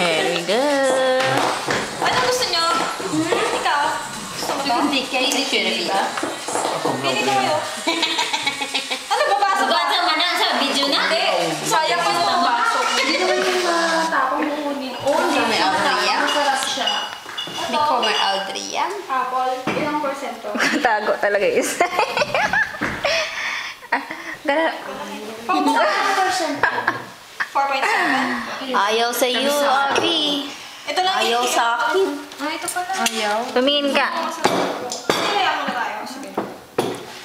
Very good. Ano gusto nyo? Ikaw? Gusto mo ba? Hindi ba? Pili ko kayo. Ano ba baso ba? Ba't naman sa video na? Hindi. Sayang pa sa baso. Hindi naman yung matapang muhunin. Oo, hindi. May Aldria? Masarap siya. Hindi ko may Aldria. Apple, ilang porsyento? Tago talaga isa. Ganun. Ilang porsyento? 4.7. Ayaw sa iyo, Abby. Ito lang. Ayaw sa akin. Ito pala. Ayaw. Tumingin ka. Kaya mo na tayo. Sige.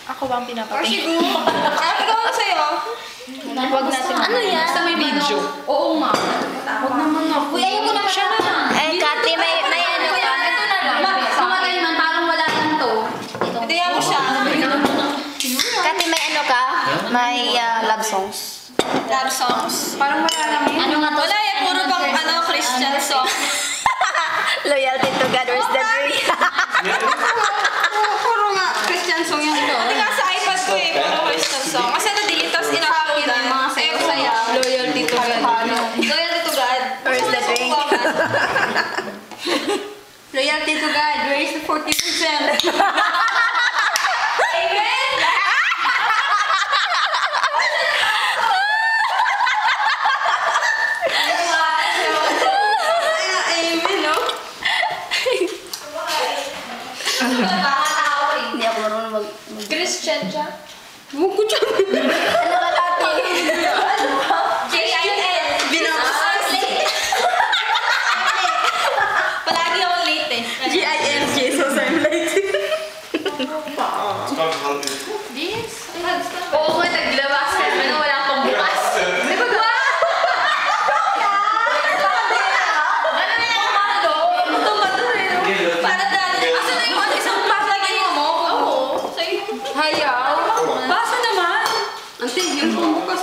Ako ba ang Or pinapatingin? siguro. Ikaw na sa'yo. Huwag natin. Ano yan? Sa may video. Oo nga. Huwag naman nga. Uy, ayaw ko naman. Siya na lang. Eh, Kati, may ano ka? Ito na lang. Sumatay naman, parang wala lang to. Hindi mo siya. Kati, may ano ka? May love songs. Love songs. Parang wala lang yun. Ano nga to? Wala yan. Puro bang ano, Christian song. Loyalty to God, where's the tree? Puro nga Christian song yung ito. Hindi nga sa iPad ko eh. Puro Christian song. Kasi na-delete. Tapos in-upload na. Mga sayo-sayo. Loyalty to God. Loyalty to God. Where's the drink? Loyalty to God. Where is the 40%? Amen! Amen, no? Hindi ako marunong mag... Christian siya. Huwag ko dyan. Ano ba, Kati? J-I-N. Palagi akong late eh. G-I-N, Jesus, I'm late. Yes. Oo, kung naglabas ka naman, wala pang bukas. Di ba ba? Para dati. Asa na yung isang paslagay mo? Oo. Sa'yo. Hayaw. Basa naman. Ante, yung pambukas